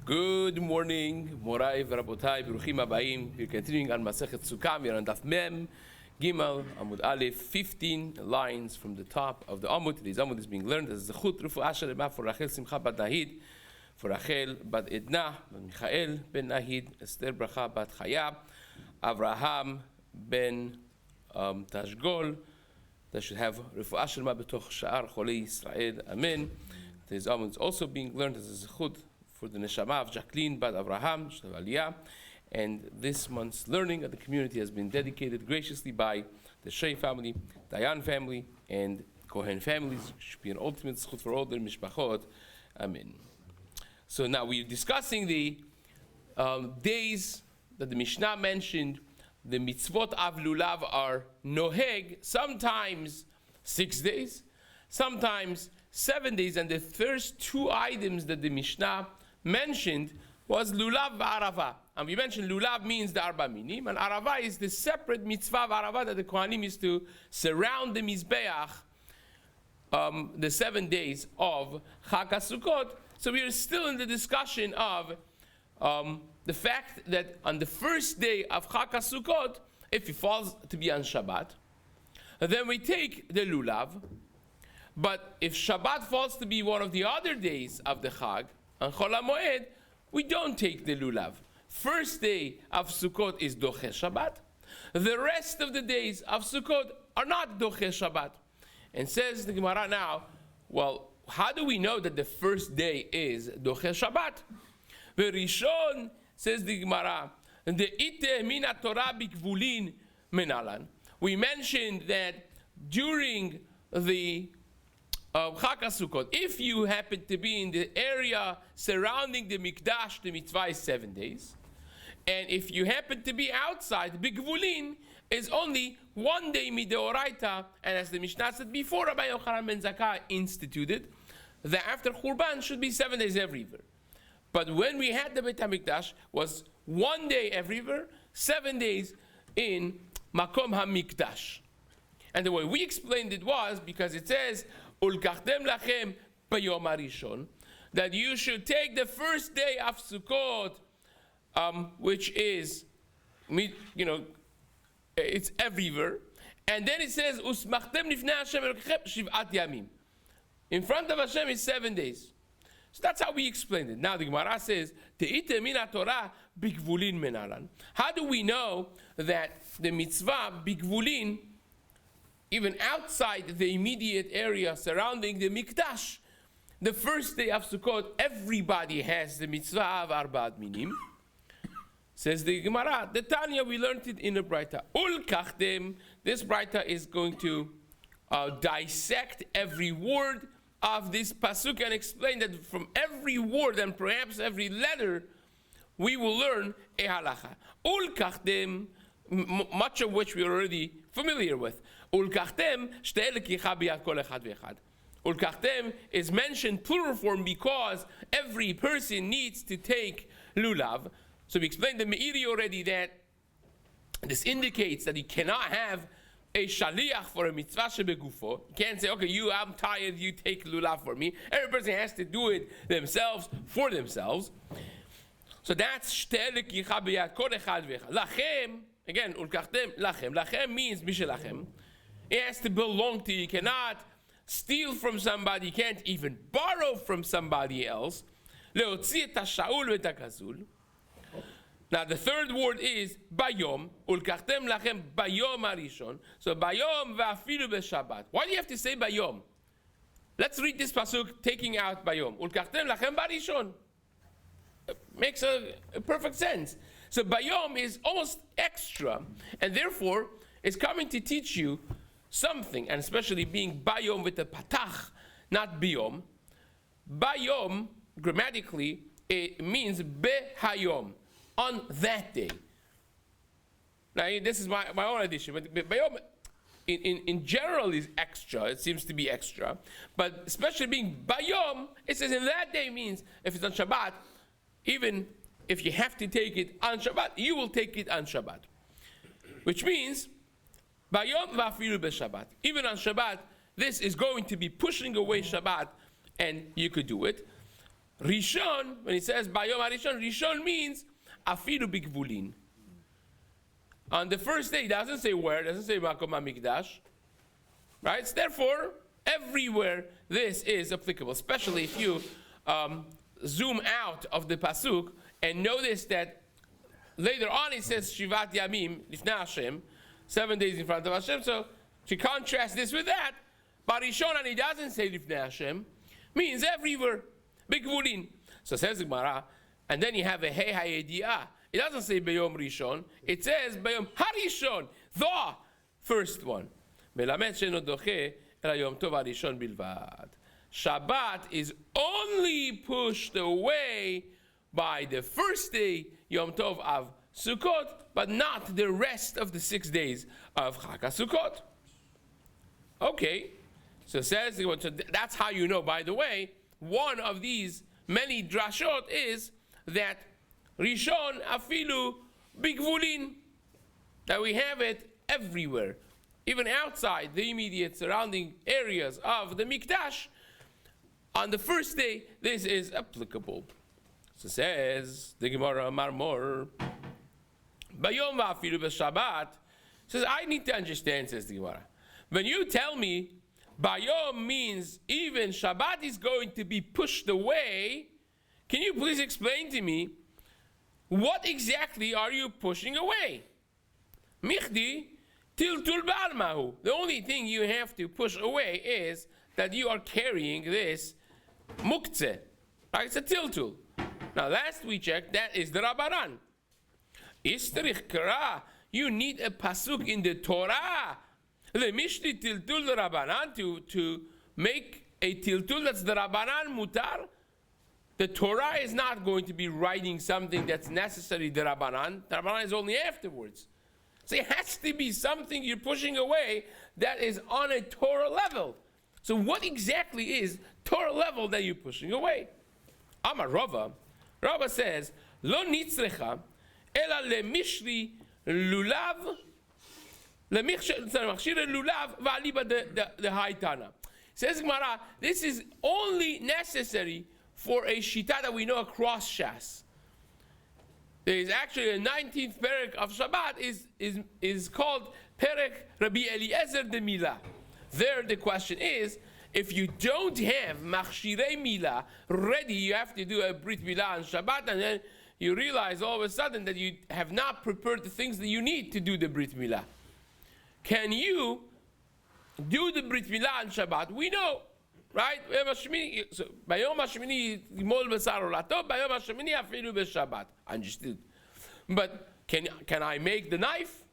Good morning, Morai v'Rabotai, Beruchim Habayim. We're continuing on Masechet Succah. We're on Daf Mem, Gimel, Amud Aleph, 15 lines from the top of the Amud. Today's Amud is being learned as Zechut Rufu'ah Shalema for Rachel Simcha bat Nahid, for Rachel bat Edna, bat Michael ben Nahid, Esther Bracha bat Chaya, Avraham ben Tashgol. That should have Rufu'ah Shalema b'toch Sha'ar Cholei Yisrael. Amen. Today's Amud is also being learned as Zechut for the neshama of Jacqueline bat Avraham, Shtav Aliyah. And this month's learning of the community has been dedicated graciously by the Shei family, Dayan family, and Kohen families. It should be an ultimate zechut for all their mishpachot. Amen. So now we're discussing the days that the Mishnah mentioned. The mitzvot av lulav are noheg, sometimes 6 days, sometimes 7 days, and the first two items that the Mishnah mentioned was lulav v'arava. And we mentioned lulav means the arba minim, and arava is the separate mitzvah of arava that the Kohanim used to surround the mizbeach the 7 days of Chag HaSukkot. So we are still in the discussion of the fact that on the first day of Chag HaSukkot, if it falls to be on Shabbat, then we take the lulav. But if Shabbat falls to be one of the other days of the Chag, on Chol HaMoed, we don't take the lulav. First day of Sukkot is Doche Shabbat. The rest of the days of Sukkot are not Doche Shabbat. And says the Gemara now, well, how do we know that the first day is Doche Shabbat? Verishon, says the Gemara, the ite mina Torah bikvulin menalan. We mentioned that during the Chag HaSukkot, if you happen to be in the area surrounding the Mikdash, the mitzvah is 7 days. And if you happen to be outside, Bigvulin is only 1 day mideoraita. And as the Mishnah said before, Rabbi Yochanan ben Zakkai instituted that after Churban should be 7 days everywhere. But when we had the Beit HaMikdash, was 1 day everywhere, 7 days in Makom HaMikdash. And the way we explained it was because it says, Ulkachtem lachem bayom harishon, that you should take the first day of Sukkot, which is, it's everywhere. And then it says, Usmachtem lifnei Hashem elokechem shiv'at yamim. In front of Hashem is 7 days. So that's how we explained it. Now the Gemara says, Te'ite mina Torah bigvulin menalan. How do we know that the mitzvah bigvulin, even outside the immediate area surrounding the Mikdash, the first day of Sukkot, everybody has the mitzvah of Arba'at Minim? Says the Gemara, the Tanya, we learned it in the Braita. Ul kachtem, this Braita is going to dissect every word of this pasuk and explain that from every word and perhaps every letter, we will learn a halacha. Ul kachtem, much of which we are already familiar with. Ulkachtem Ulkachtem is mentioned plural form because every person needs to take lulav. So we explained the Meiri already that this indicates that you cannot have a shaliach for a mitzvah shebegufo. You can't say, okay, I'm tired, you take lulav for me. Every person has to do it themselves for themselves. So that's lachem. Again, ulkachtem lachem. Lachem means mishelachem. It has to belong to you. You cannot steal from somebody. You can't even borrow from somebody else. Leotzi et hasha'ul ve'et hakazul. Now the third word is bayom. Ulkachtem lachem bayom harishon. So bayom ve'afilu b'shabbat. Why do you have to say bayom? Let's read this pasuk taking out bayom. Ulkachtem lachem barishon. Makes a perfect sense. So bayom is almost extra, and therefore it's coming to teach you something, and especially being bayom with the patach, not biyom. Bayom, grammatically, it means behayom, on that day. Now this is my own addition, but bayom in general is extra. It seems to be extra, but especially being bayom, it says in that day means if it's on Shabbat, even if you have to take it on Shabbat, you will take it on Shabbat. Which means, Bayom v'afilu b'Shabbat. Even on Shabbat, this is going to be pushing away Shabbat, and you could do it. Rishon, when he says Bayom HaRishon, Rishon means afilu bigvulin. On the first day, it doesn't say where, it doesn't say Makom HaMikdash. Right? So therefore, everywhere this is applicable, especially if you zoom out of the pasuk and notice that later on it says Shivat Yamim Lifnei Hashem, 7 days in front of Hashem. So to contrast this with that, Barishon, and he doesn't say Lifnei Hashem, means everywhere, Bigvulin. So says the Gemara, and then you have a Hey Hayediah. It doesn't say Bayom Rishon, it says Bayom HaRishon, the first one. Melamed she'eno doche ela Yom Tov HaRishon bilvad. Shabbat is only pushed away by the first day, Yom Tov of Sukkot, but not the rest of the 6 days of Chag HaSukkot. Okay, so says, so that's how you know. By the way, one of these many drashot is that Rishon afilu bigvulin, that we have it everywhere, even outside the immediate surrounding areas of the Mikdash. On the first day, this is applicable. So says the Gemara Marmor, Bayom afilu b'Shabbat. Says, I need to understand, says the Gemara. When you tell me Bayom means even Shabbat is going to be pushed away, can you please explain to me what exactly are you pushing away? Michdi tiltul ba'almahu. The only thing you have to push away is that you are carrying this muktzeh. Right? It's a tiltul. Now last we checked, that is the Rabbanan. Istrich kara, you need a pasuk in the Torah. The Mishli tiltul the Rabbanan to make a tiltul that's the Rabbanan mutar. The Torah is not going to be writing something that's necessary the Rabbanan. The Rabbanan is only afterwards. So it has to be something you're pushing away that is on a Torah level. So what exactly is Torah level that you're pushing away? Amar Rava. Rava says, Lo nitzrecha ela lemishri lulav lemachshir lulav v'aliba the haitana. Says Gemara, this is only necessary for a shita that we know across Shas. There is actually a 19th perek of Shabbat is called Perek Rabbi Eliezer de Milah. There the question is, if you don't have machshirei milah ready, you have to do a brit milah on Shabbat, and then you realize all of a sudden that you have not prepared the things that you need to do the brit milah. Can you do the brit milah on Shabbat? We know, right? So, Bayom HaShemini Yimol B'Sar Olato, Bayom HaShemini Afilu B'Shabbat. Understood. But can I make the knife?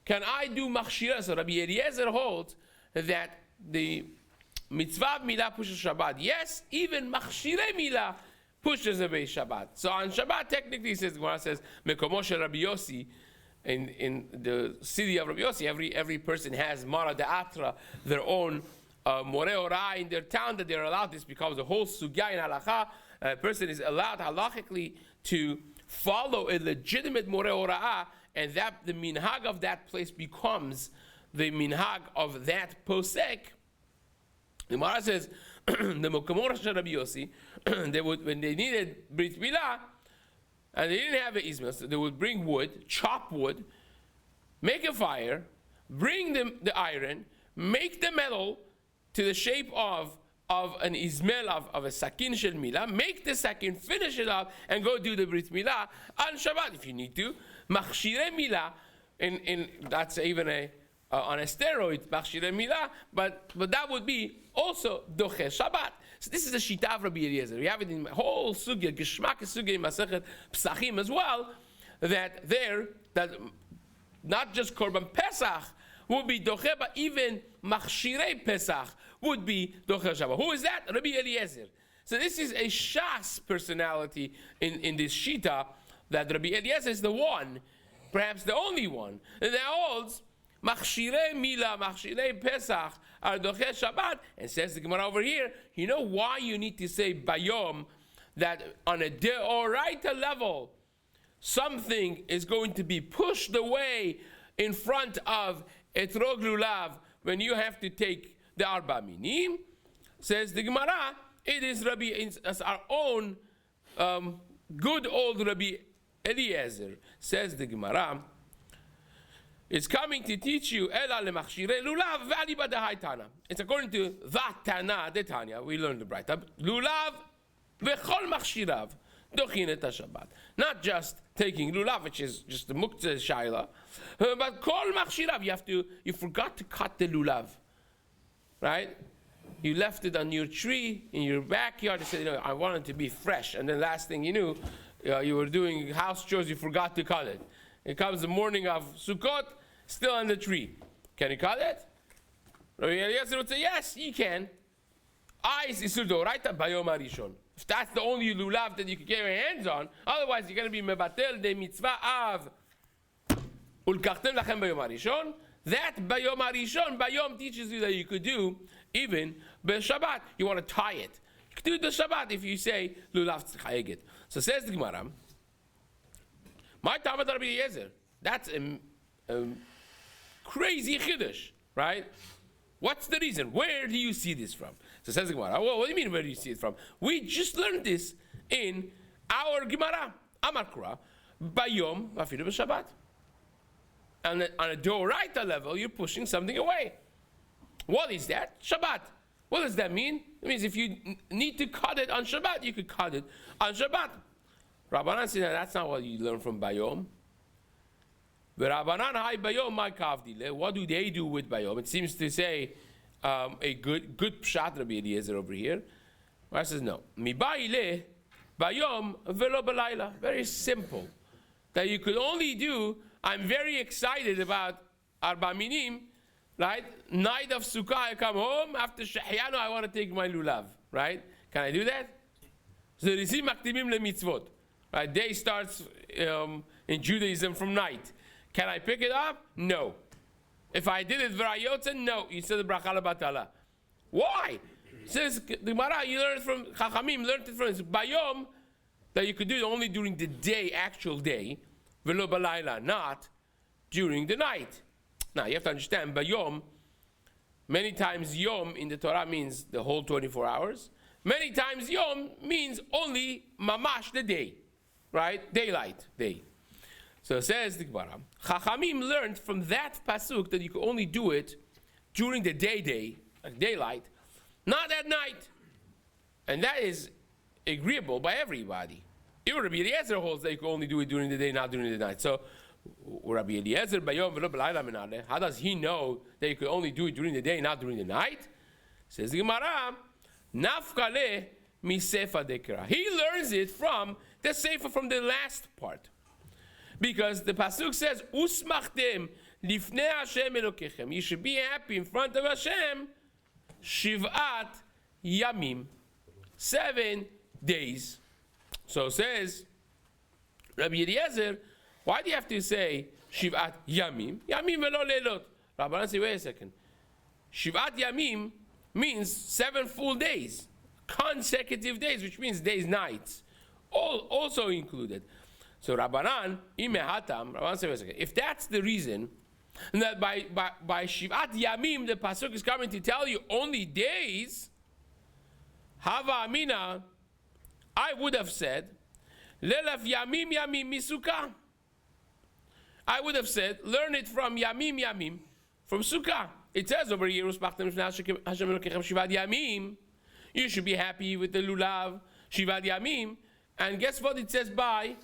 Can I do machshirah? So Rabbi Eliezer holds that the mitzvah milah pushes Shabbat. Yes, even machshirei milah pushes away Shabbat. So on Shabbat, technically, Gemara says, Mekomo shel Rabbi Yossi, in the city of Rabbi Yossi, every person has Mara De'atra, their own Moreh Ora in their town that they're allowed. This becomes a whole sugya in halacha. A person is allowed halachically to follow a legitimate Moreh Ora, and that the minhag of that place becomes the minhag of that posek. The Gemara says, the Mokamor Shel Rabbi Yossi, they would, when they needed Brit Milah, and they didn't have an Ismail, so they would bring wood, chop wood, make a fire, bring the iron, make the metal to the shape of an Ismail, of a Sakin Shel Milah, make the Sakin, finish it up, and go do the Brit Milah on Shabbat if you need to. Machshirei Milah, that's even on a steroid, Machshirei Milah, but that would be also Doche Shabbat. So this is the Shita of Rabbi Eliezer. We have it in whole Sugya, Geshmak Sugya in Masechet Psachim as well, that not just Korban Pesach would be Doche, but even Machshirei Pesach would be Doche Shabbat. Who is that? Rabbi Eliezer. So this is a Shas personality in this Shita, that Rabbi Eliezer is the one, perhaps the only one, and that holds Machshirei Milah, Machshirei Pesach are Doche Shabbat. And says the Gemara over here, you know why you need to say Bayom, that on a Deoraita level, something is going to be pushed away in front of Etrog Lulav when you have to take the Arba Minim? Says the Gemara, it is as our own good old Rabbi Eliezer, says the Gemara. It's coming to teach you Ela lemachshirei lulav v'ani badahai tana. It's according to that Tana, the Tanya. We learned the bright up. Lulav v'chol machshirav dochin et Shabbat. Not just taking lulav, which is just the muktzah shaila, but kol machshirav. You forgot to cut the lulav, right? You left it on your tree in your backyard. You said, I want it to be fresh, and then last thing you knew, you were doing house chores. You forgot to cut it. It comes the morning of Sukkot, still on the tree. Can you cut it? Rabbi Eliezer would say, yes, you can. If that's the only lulav that you can get your hands on, otherwise you're going to be mebatel de mitzvah av. Ulkachtem lachem bayom harishon. That bayom harishon, bayom teaches you that you could do even b'Shabbat. You want to tie it. You could do the Shabbat if you say lulav tzchayegit. So says the Gemara, my Talmud Rabbi Eliezer. That's a crazy chiddush, right? What's the reason? Where do you see this from? So says the Gemara. Well, what do you mean? Where do you see it from? We just learned this in our Gemara. Amar Kura, Bayom Afidu b'Shabbat. And on a Doraita level, you're pushing something away. What is that? Shabbat. What does that mean? It means if you need to cut it on Shabbat, you could cut it on Shabbat. Rabbanan says that's not what you learn from Bayom. But Rabbanan hai Bayom my kavdile. What do they do with Bayom? It seems to say a good pshat Rabbi Eliezer over here. I says no. Mi ba'ile Bayom velo balayla. Very simple. That you could only do. I'm very excited about Arba Minim, right? Night of Sukkah, I come home after Shehyanu. I want to take my lulav, right? Can I do that? So Risi maktimim le mitzvot. Right, day starts in Judaism from night. Can I pick it up? No. If I did it v'rayotze, no. You said the bracha batala. Why? Says the Gemara, you learned from Chachamim, learned it from Bayom, that you could do it only during the day, actual day, v'lo balayla, not during the night. Now you have to understand, Bayom, many times Yom in the Torah means the whole 24 hours. Many times Yom means only mamash, the day. Right? Daylight, day. So it says the Gemara, Chachamim learned from that pasuk that you could only do it during the day, like daylight, not at night. And that is agreeable by everybody. Even Rabbi Eliezer holds that you could only do it during the day, not during the night. So Rabbi Eliezer, how does he know that you could only do it during the day, not during the night? Says the Gemara, Nafkale misefa dekra. He learns it from the sefer, from the last part, because the pasuk says, "Usmachtem lifnei Hashem Elokechem." You should be happy in front of Hashem. Shivat yamim, 7 days. So says Rabbi Eliezer, why do you have to say Shivat yamim? Yamim velo leilot. Rabbanan say, wait a second. Shivat yamim means 7 full days, consecutive days, which means days, nights. All also included. So Rabbanan, Rabbanan says, if that's the reason, and that by Shivat Yamim, the pasuk is coming to tell you only days, Hava Amina, I would have said, Lelaf Yamim Yamim Misukah. I would have said, learn it from Yamim Yamim, from Sukkah. It says over here, Shivat Yamim, you should be happy with the lulav, Shivat Yamim. And guess what it says by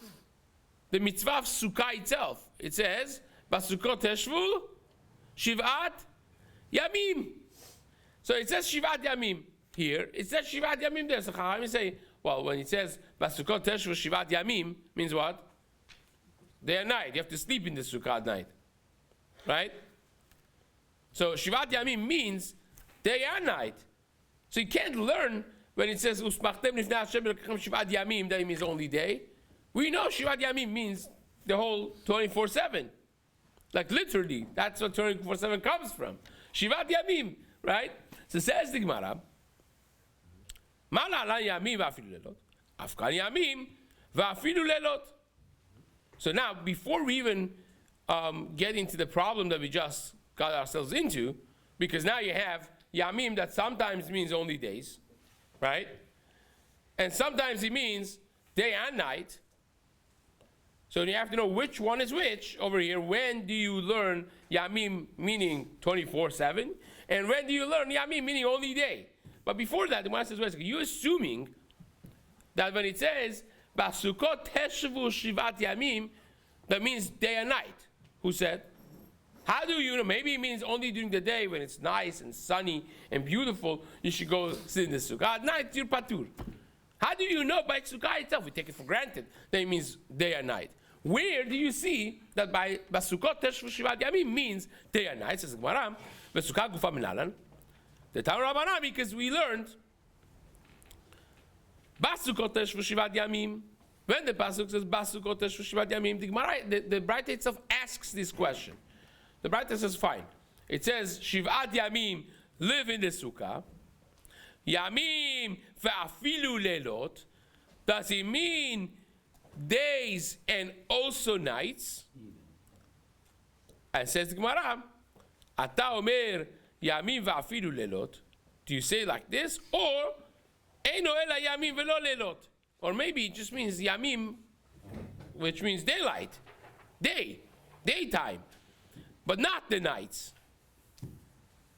the mitzvah of Sukkah itself? It says, Basukot Teshvu, Shivat Yamim. So it says Shivat Yamim here. It says Shivat Yamim there. So Chachamim say, well, when it says Basukot Teshvu, Shivat Yamim, means what? Day and night. You have to sleep in the Sukkah at night. Right? So Shivat Yamim means day and night. So you can't learn when it says Uspachtem Nifnei Hashem Elokechem Shivat Yamim, that it means only day. We know Shivat Yamim means the whole 24/7. Like literally, that's what 24/7 comes from. Shivat Yamim, right? So says the Gemara, Mala ala Yamim va'afilu lelot, Afkan Yamim va'afilu lelot. So now, before we even get into the problem that we just got ourselves into, because now you have Yamim that sometimes means only days, right? and sometimes it means day and night. So you have to know which one is which over here. When do you learn Yamim meaning 24/7? And when do you learn Yamim meaning only day? But before that, the Gemara says, wait, you're assuming that when it says Basukot Teshvu Shivat Yamim, that means day and night. Who said? How do you know? Maybe it means only during the day when it's nice and sunny and beautiful, you should go sit in the sukkah. At night, you're patur. How do you know by sukkah itself? We take it for granted that it means day and night. Where do you see that by Basukot Teshvu Shivat Yamim means day and night? Says the Gemara, Basukah Gufa Minalan. The Tanu Rabbanan, because we learned Basukot Teshvu Shivat Yamim. When the pasuk says Basukot Teshvu Shivat Yamim, the Gemara, the Braita itself asks this question. The Braita says, fine. It says Shivat Yamim, live in the sukkah. Yamim ve'afilu lelot. Does it mean days and also nights? And says the Gemara, Ata omer Yamim ve'afilu lelot. Do you say like this? Or Eino ela Yamim ve'lo lelot. Or maybe it just means Yamim, which means daylight, daytime, but not the nights.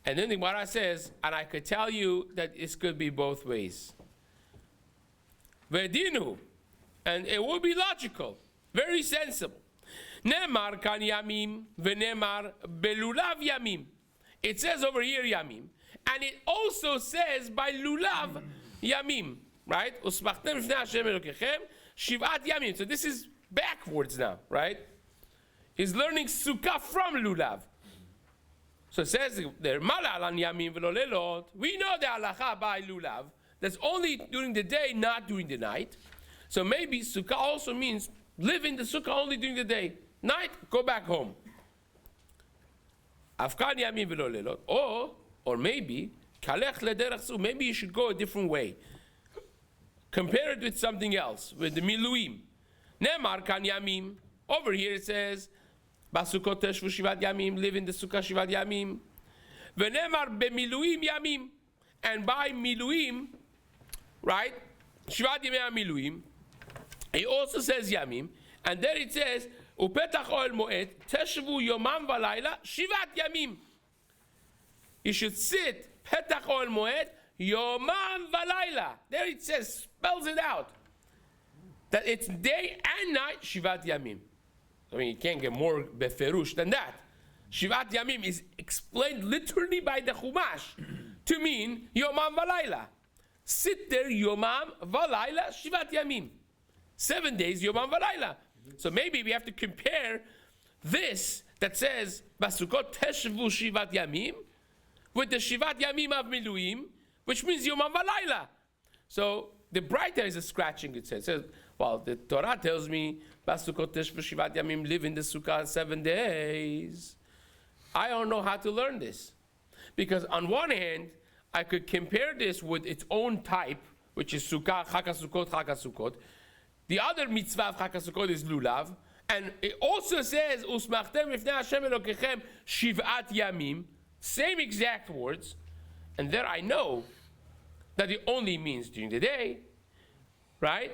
And then the Gemara says, and I could tell you that this could be both ways. Vedinu, and it would be logical, very sensible. Nemar kan Yamim, venemar belulav Yamim. It says over here Yamim, and it also says by lulav Yamim. Right? Usmachtem v'nei Hashem Elokechem shivat yamim. So this is backwards now, right? He's learning sukkah from lulav. So it says there, malal an yamim v'lo lelot. We know the halacha by lulav. That's only during the day, not during the night. So maybe sukkah also means live in the sukkah only during the day. Night, go back home. Afkan yamim v'lo lelot. Or maybe kalech lederach su. Maybe you should go a different way. Compare it with something else, with the miluim. Nemar kan yamim. Over here it says, Basukot Teshvu Shivat Yamim, live in the Sukkah Shivat Yamim. Venemar bemiluim Yamim. And by miluim, right? Shivat Yamim miluim. It also says Yamim. And there it says, Upetach Oel Moed, Teshvu Yomam Valayla, Shivat Yamim. You should sit, Petach Oel Moed, Yomam Valayla. There it says, spells it out. That it's day and night, Shivat Yamim. I mean, you can't get more beferush than that. Shivat Yamim is explained literally by the Chumash to mean Yomam Valayla. Sit there, Yomam Valayla, Shivat Yamim. 7 days, Yomam Valayla. So maybe we have to compare this that says, Basukot Teshvu Shivat Yamim, with the Shivat Yamim of Miluim, which means Yomam Valayla. So the Braita is scratching it. Says, well, the Torah tells me, Basukot Teshvu Shivat Yamim, live in the Sukkah 7 days. I don't know how to learn this. Because on one hand, I could compare this with its own type, which is Sukkah, Chaka Sukkot. The other mitzvah of Chaka Sukkot is Lulav. And it also says, Usmachtem v'fnei Hashem Elokechem Shivat Yamim. Same exact words. And there I know that it only means during the day. Right?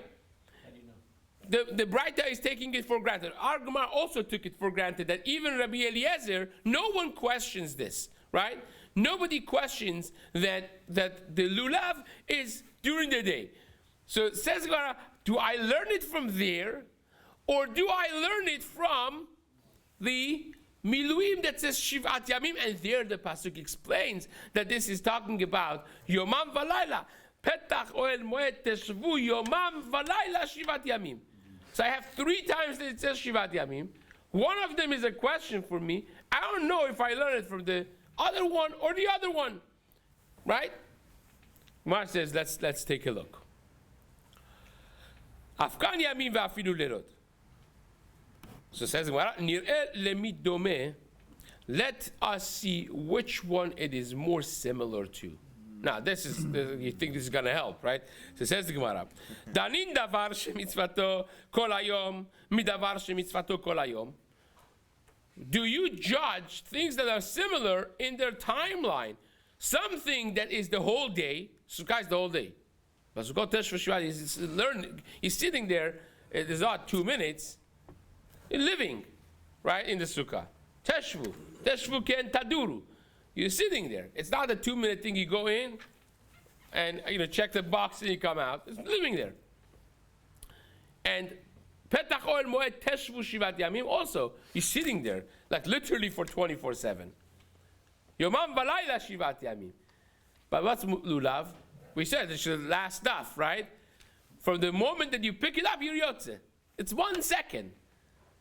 How do you know? The Braita is taking it for granted. Our Gemara also took it for granted that even Rabbi Eliezer, no one questions this. Right? Nobody questions that the lulav is during the day. So it says, do I learn it from there, or do I learn it from the miluim that says Shivat Yamim? And there the pasuk explains that this is talking about Yomam Valayla. Petach Oel Moed Teshvu Yomam Valayla Shivat Yamim. So I have 3 times that it says Shivat Yamim. One of them is a question for me. I don't know if I learn it from the other one or the other one. Right? Mar says, let's take a look. Afkan Yamim ve'afilu lelot. So it says, let us see which one it is more similar to. Now, this is, you think this is going to help, right? So it says the Gemara, Danin davar shemitzvato kol hayom, midavar shemitzvato kol hayom. Do you judge things that are similar in their timeline? Something that is the whole day, Sukkah is the whole day. Basukot Teshvu Shivat, he's sitting there, it is not 2 minutes, he's living, right, in the sukkah. Teshvu ken taduru. You're sitting there. It's not a 2-minute thing. You go in and check the box and you come out. It's living there. And Petach Oel Moed Teshvu Shivat Yamim also, you're sitting there, like literally for 24/7. Yomam Valayla Shivat Yamim. But what's lulav? We said it's the last stuff, right? From the moment that you pick it up, you're yotze. It's 1 second.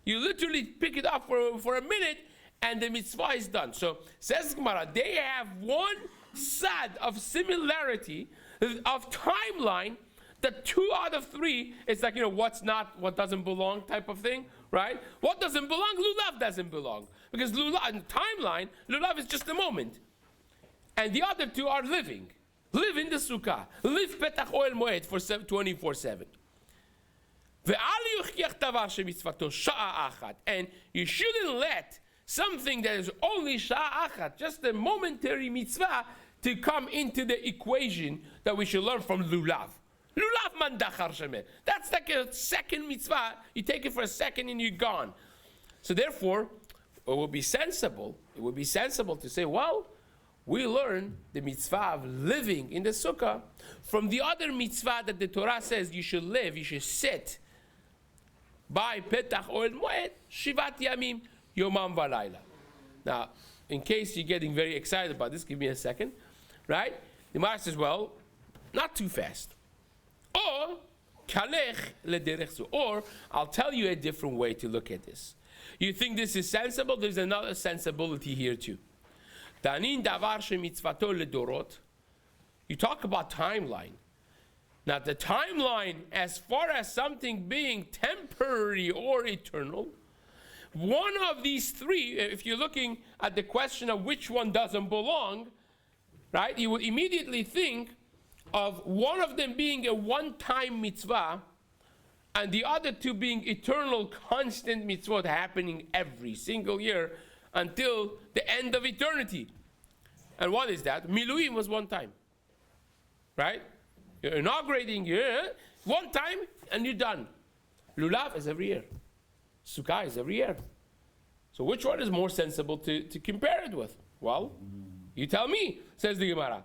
You literally pick it up for a minute, and the mitzvah is done. So, says Gemara, they have one sad of similarity, of timeline, that 2 out of 3, it's like, what doesn't belong type of thing, right? What doesn't belong? Lulav doesn't belong. Because lulav, in timeline, lulav is just a moment. And the other 2 are living. Live in the sukkah. Live petach oel moed for 24/7. And you shouldn't let something that is only sha'a achat, just a momentary mitzvah, to come into the equation that we should learn from lulav. Lulav man dachar shemeh. That's like a second mitzvah. You take it for a second and you're gone. So therefore, it would be sensible to say, well, we learn the mitzvah of living in the sukkah from the other mitzvah that the Torah says you should live, you should sit by petach oel moed, shivat yamim, yomam valayla. Now, in case you're getting very excited about this, give me a second, right? The Gemara says, well, not too fast. Or, kalech lederech zu. Or, I'll tell you a different way to look at this. You think this is sensible? There's another sensibility here too. Tanin davar shemitzvato ledorot. You talk about timeline. Now the timeline, as far as something being temporary or eternal, one of these 3, if you're looking at the question of which one doesn't belong, right, you would immediately think of one of them being a one-time mitzvah and the other 2 being eternal, constant mitzvot happening every single year until the end of eternity. And what is that? Miluim was one time, right? You're inaugurating one time and you're done. Lulav is every year. Sukkah is every year. So which one is more sensible to compare it with? Well, you tell me, says the Gemara.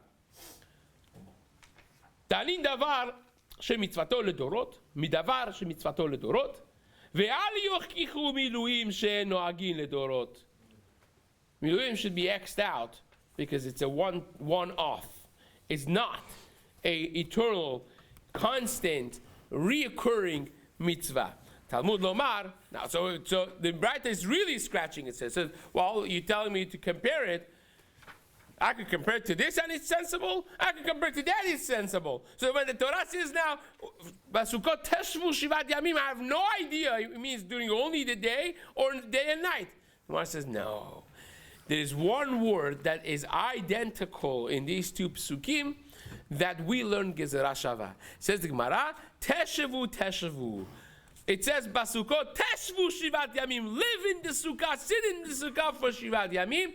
Tanin davar shemitzvato ledorot, midavar shemitzvato ledorot, ve'al yochkichu miluim she'noagin ledorot. Miluim should be X'd out because it's a one-off. It's not a eternal, constant, reoccurring mitzvah. Talmud Lomar. Now, so the Braita is really scratching it. Says, well, you're telling me to compare it. I could compare it to this and it's sensible. I could compare it to that, it's sensible. So when the Torah says now, Basukot Teshvu Shivat Yamim, I have no idea it means during only the day or day and night. The Gemara says, no. There is one word that is identical in these 2 psukim that we learn Gezerah Shava. Says the Gemara, Teshevu, Teshevu. It says, Basukot Teshvu Shivat Yamim. Live in the sukkah, sit in the sukkah for Shivat Yamim.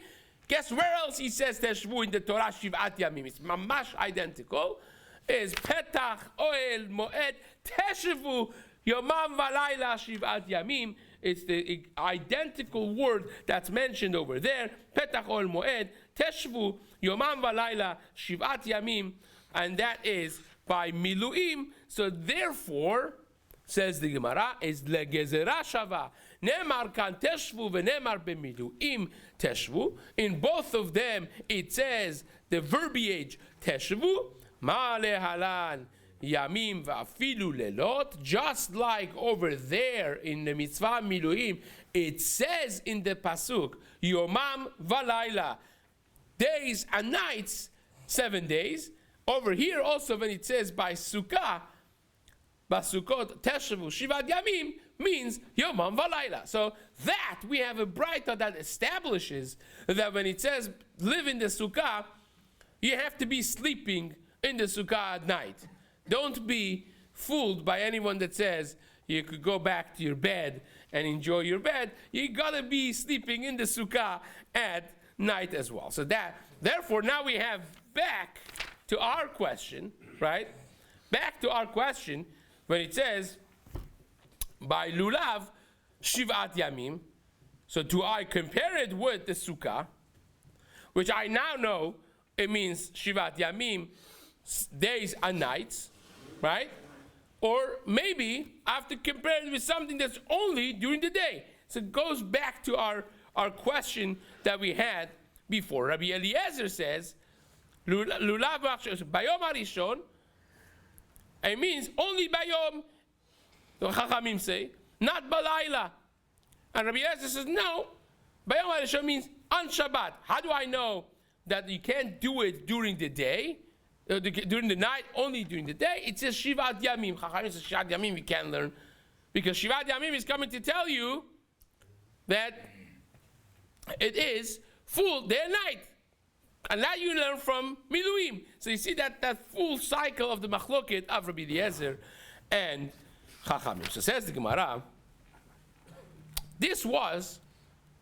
Guess where else he says Teshvu in the Torah Shivat Yamim? It's mamash identical. Is Petach Oel Moed Teshvu Yomam Valayla Shivat Yamim. It's the identical word that's mentioned over there. Petach Oel Moed Teshvu Yomam Valayla Shivat Yamim. And that is by Miluim. So therefore, says the Gemara, is legezerah shava. Nemar kan teshvu venemar b'miluim teshvu. In both of them, it says the verbiage teshvu. Ma lehalan yamim va'afilu lelot. Just like over there in the mitzvah miluim, it says in the pasuk yomam valayla, days and nights, 7 days. Over here also when it says by sukkah, Basukot Teshevu Shivat Yamim means Yomam Valayla. So that we have a Braita that establishes that when it says live in the Sukkah, you have to be sleeping in the Sukkah at night. Don't be fooled by anyone that says you could go back to your bed and enjoy your bed. You gotta be sleeping in the Sukkah at night as well. So that, therefore, now we have back to our question, right? back to our question when it says by lulav shivat yamim. So do I compare it with the sukkah, which I now know it means shivat yamim, days and nights, right? Or maybe I have to compare it with something that's only during the day. So it goes back to our question that we had before. Rabbi Eliezer says, lulav bayom harishon, it means only bayom, the Chachamim say, not balayla. And Rabbi Eliezer says, no, bayom harishon means on Shabbat. How do I know that you can't do it during the day? During the night, only during the day? It says Shivat Yamim. Chachamim says Shivat Yamim we can't learn, because Shivat Yamim is coming to tell you that it is full day and night. And that you learn from Miluim. So you see that full cycle of the Machloket of Rabbi Eliezer and Chachamim. So says the Gemara, this was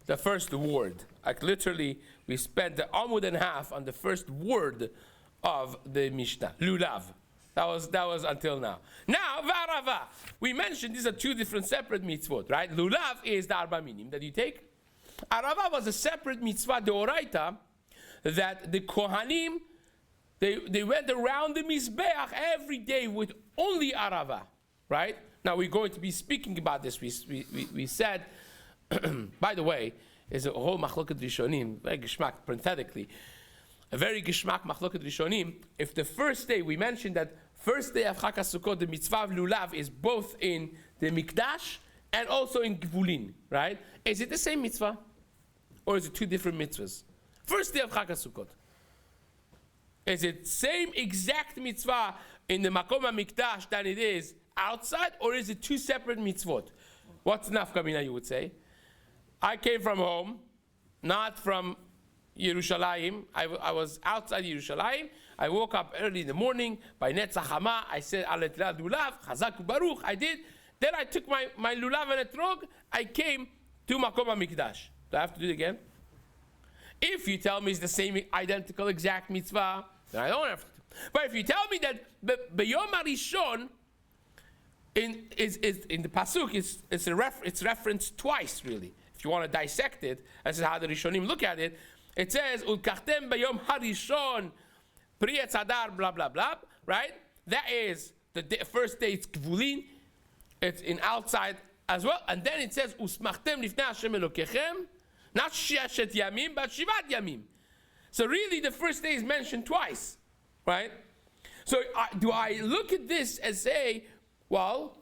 the first word. Like literally, we spent the Amud and a half on the first word of the Mishnah, lulav. That was until now. Now, v'arava. We mentioned these are two different separate mitzvot, right? Lulav is the arba minim that you take. Arava was a separate mitzvah deoraita that the Kohanim, they went around the Mizbeach every day with only arava, right? Now we're going to be speaking about this. We said, by the way, is a whole machloket rishonim, very geshmak, parenthetically, a very geshmak machloket rishonim. If the first day, we mentioned that first day of Chag Sukkot, the mitzvah of lulav is both in the mikdash and also in gvulin, right? Is it the same mitzvah, or is it two different mitzvahs? First day of Chag Sukkot, is it same exact mitzvah in the makom mikdash than it is outside, or is it two separate mitzvot? What's nafka mina, you would say? I came from home, not from Yerushalayim. I was outside Yerushalayim. I woke up early in the morning by Netzach Hama. I said, Aletla lulav, Chazak Baruch. I did. Then I took my lulav and etrog. I came to Makom HaMikdash. Do I have to do it again? If you tell me it's the same identical exact mitzvah, then I don't have to. But if you tell me that B'yom HaRishon, in the pasuk, it's referenced twice, really. If you want to dissect it, this is how the Rishonim look at it. It says, Ulkachtem B'yom HaRishon, Pri Etz Hadar, blah, blah, blah, right? That is the first day, it's Gvulin. It's in outside as well. And then it says, Usmachtem Lifnei Hashem Elokechem, not Sheshet Yamim, but Shivat Yamim. So really, the first day is mentioned twice, right? So do I look at this and say, well,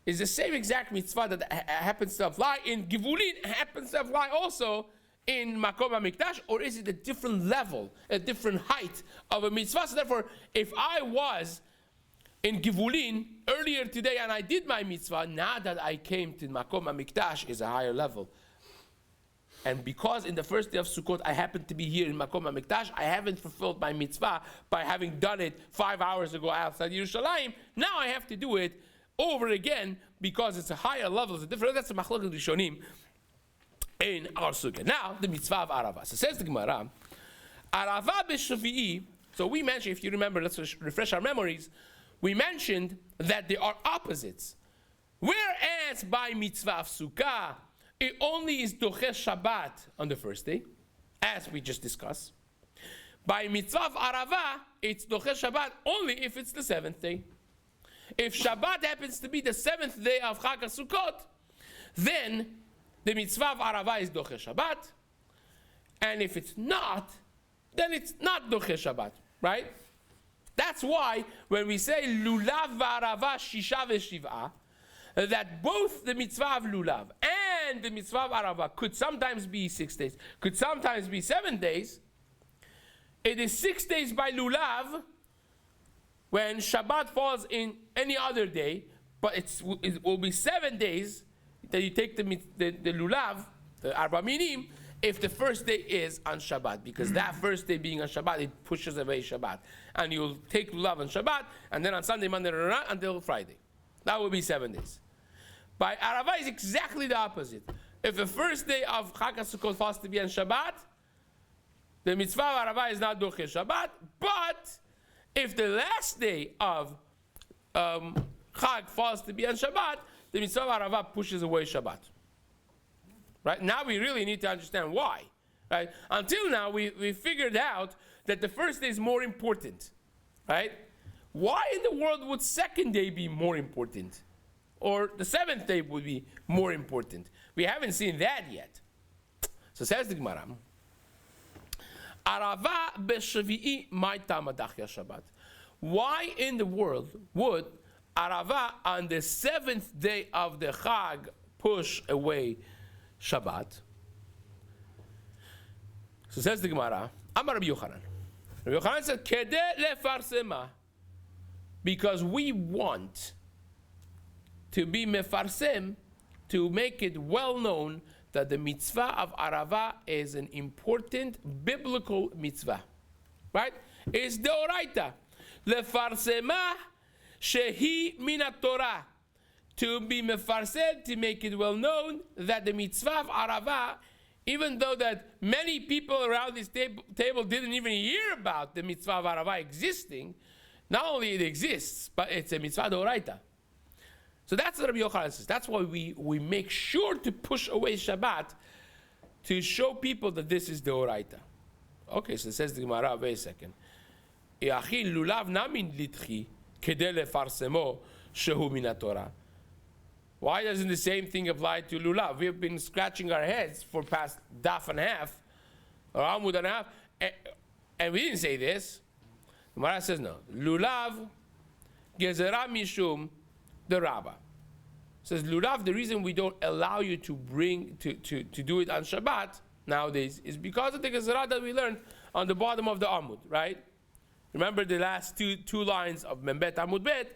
is the same exact mitzvah that happens to apply in Givulin, happens to apply also in Makom HaMikdash, or is it a different level, a different height of a mitzvah? So therefore, if I was in Givulin earlier today and I did my mitzvah, now that I came to Makom HaMikdash is a higher level. And because in the first day of Sukkot I happened to be here in Makom HaMikdash, I haven't fulfilled my mitzvah by having done it 5 hours ago outside Yerushalayim. Now I have to do it over again because it's a higher level. It's a different. That's a machloket rishonim in our sukkah. Now the mitzvah of arava. So says the Gemara, arava b'shvi'i. So we mentioned, if you remember, let's refresh our memories. We mentioned that they are opposites. Whereas by mitzvah of sukkah, it only is doches Shabbat on the first day, as we just discussed. By mitzvah of arava, it's doches Shabbat only if it's the seventh day. If Shabbat happens to be the seventh day of Chag Sukkot, then the mitzvah of arava is doches Shabbat. And if it's not, then it's not doches Shabbat, right? That's why when we say lulav v'arava shisha v'shiv'a, that both the mitzvah of lulav and the mitzvah of arava could sometimes be 6 days, could sometimes be 7 days. It is 6 days by lulav when Shabbat falls in any other day, but it will be 7 days that you take the lulav, the arba minim, if the first day is on Shabbat, because that first day being on Shabbat, it pushes away Shabbat. And you'll take lulav on Shabbat, and then on Sunday, Monday, until Friday. That will be 7 days. By arava is exactly the opposite. If the first day of Chag Sukkot falls to be on Shabbat, the mitzvah of arava is not doche Shabbat, but if the last day of Chag falls to be on Shabbat, the mitzvah of Arava pushes away Shabbat. Right? Now we really need to understand why. Right? Until now, we figured out that the first day is more important. Right? Why in the world would second day be more important? Or the seventh day would be more important? We haven't seen that yet. So says the Gemara, Arava b'shvi'i ma'ita madachya Shabbat. Why in the world would Arava on the seventh day of the Chag push away Shabbat? So says the Gemara, Amar Rabbi Yochanan. Rabbi Yochanan said, Kede lefarsema, because we want to be mefarsem, to make it well known that the mitzvah of Arava is an important biblical mitzvah. Right? It's deoraita. Lefarsema shehi mina Torah. To be mefarsem, to make it well known that the mitzvah of Arava, even though that many people around this table didn't even hear about the mitzvah of Arava existing, not only it exists, but it's a mitzvah deoraita. So that's what Rabbi Yochanan says. That's why we make sure to push away Shabbat to show people that this is deoraita. Okay, so it says the Gemara, wait a second. Lulav namin litchi kedeh lefarsemo shehu min haTorah. Why doesn't the same thing apply to lulav? We've been scratching our heads for past daf and a half, or amud and a half, and we didn't say this. The Gemara says no. Lulav gezerah mishum the Rabbah. Says lulav, the reason we don't allow you to bring to do it on Shabbat nowadays is because of the gezerah that we learned on the bottom of the Amud, right? Remember the last two lines of Membet Amud Bet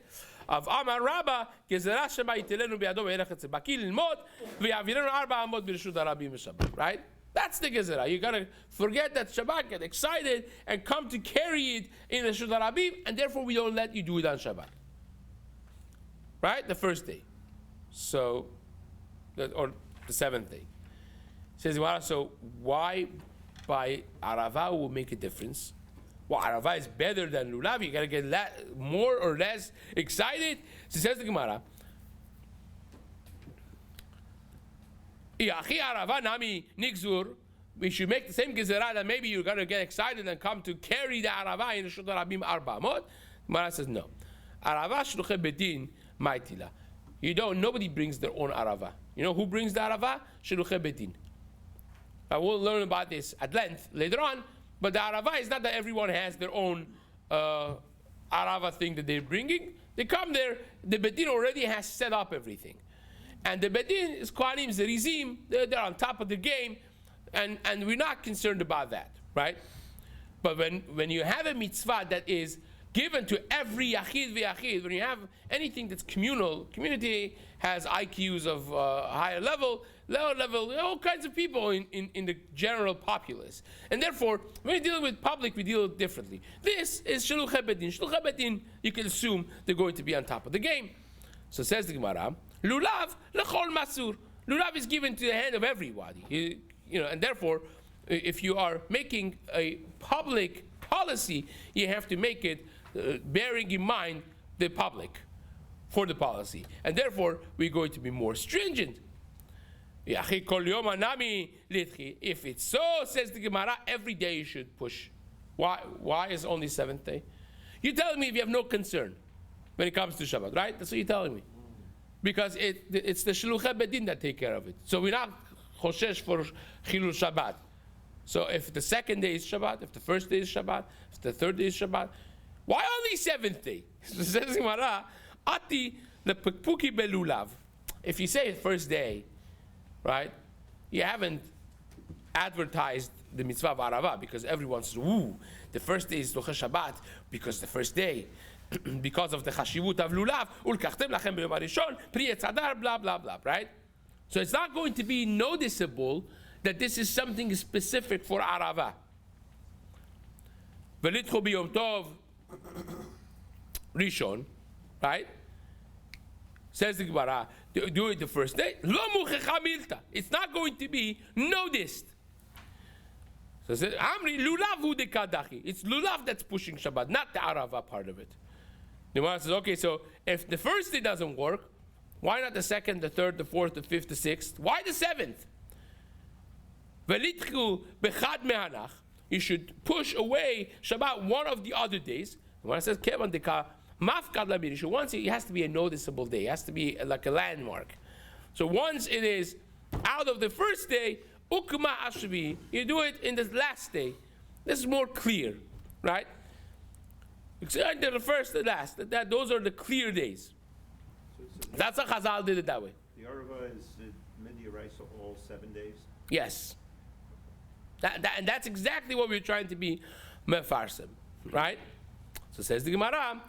of Amar Rabbah, gezerah shema yitelenu biyado ve'elech etzebaki lilmod ve'yavirenu arba amot b'reshut harabim v'Shabbat, right? That's the gezerah. You gotta forget that Shabbat, get excited, and come to carry it in the Reshut harabim, and therefore we don't let you do it on Shabbat. Right? The first day. So, or the seventh day. Says, well, so why by Arava will make a difference? Well, Arava is better than Lulav. You got to get more or less excited. So says the Gemara, Arava nami nigzur. We should make the same gezerah that maybe you're going to get excited and come to carry the Arava in the Reshut harabim arba amot. Gemara says, no. Arava shluchei bedin. Maitila. You don't, nobody brings their own Arava. You know who brings the Arava? Shluchei Bedin. We'll learn about this at length later on, but the Arava is not that everyone has their own Arava thing that they're bringing. They come there, the Bedin already has set up everything. And the Bedin is Kohanim, Zerizim, they're on top of the game, and we're not concerned about that, right? But when you have a mitzvah that is given to every yachid v'yachid, when you have anything that's communal, community has IQs of higher level, lower level, all kinds of people in the general populace. And therefore, when we deal with public, we deal differently. This is Shluchei Bedin. Shluchei Bedin, you can assume they're going to be on top of the game. So says the Gemara, Lulav lechol masur. Lulav is given to the hand of everybody. You know, and therefore, if you are making a public policy, you have to make it bearing in mind the public for the policy. And therefore, we're going to be more stringent. If it's so, says the Gemara, every day you should push. Why is only seventh day? You're telling me if you have no concern when it comes to Shabbat, right? That's what you're telling me. Because it's the Shluchei Bedin that take care of it. So we're not choshesh for Chilul Shabbat. So if the second day is Shabbat, if the first day is Shabbat, if the third day is Shabbat, why only seventh day? Says Gemara, Ati the Pekpuki belulav. If you say first day, right, you haven't advertised the mitzvah of Arava because everyone says, "Ooh, the first day is Locha Shabbat because the first day, because of the chashivut of lulav. Ulkachtem lachem b'yom harishon pri etzadar blah blah blah." Right? So it's not going to be noticeable that this is something specific for Arava. Velitchu b'yom tov rishon, right? Says the Gemara, do it the first day. Lo muchecha milta. It's not going to be noticed. So it says, Amri lulav hu dekadachi. It's lulav that's pushing Shabbat, not the Arava part of it. The Gemara says, okay, so if the first day doesn't work, why not the second, the third, the fourth, the fifth, the sixth? Why the seventh? You should push away Shabbat one of the other days. When it says Kevan Deka, Mafkad Labir, once it has to be a noticeable day, it has to be like a landmark. So once it is out of the first day, Ukma Ashvi, you do it in the last day. This is more clear, right? Either the first or the last. Those are the clear days. That's how Chazal did it that way. The Arava is Mindy Raisa all 7 days? Yes. And that's exactly what we're trying to be mefarsim, right? So says the Gemara,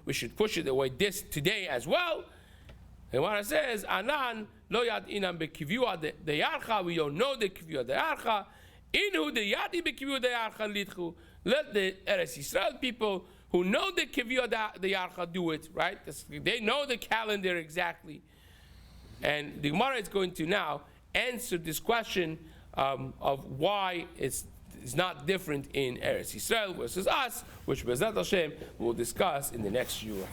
we should push it away this today as well. The Gemara says, Anan lo yad inam bekivua de yarcha. We don't know the kivua de yarcha. Inu de yadi bekivua de yarcha litchu. Let the Eretz Yisrael people who know the kivua de yarcha do it, right? They know the calendar exactly. And the Gemara is going to now answer this question of why it's not different in Eretz Yisrael versus us, which B'ezrat Hashem we'll discuss in the next shiur.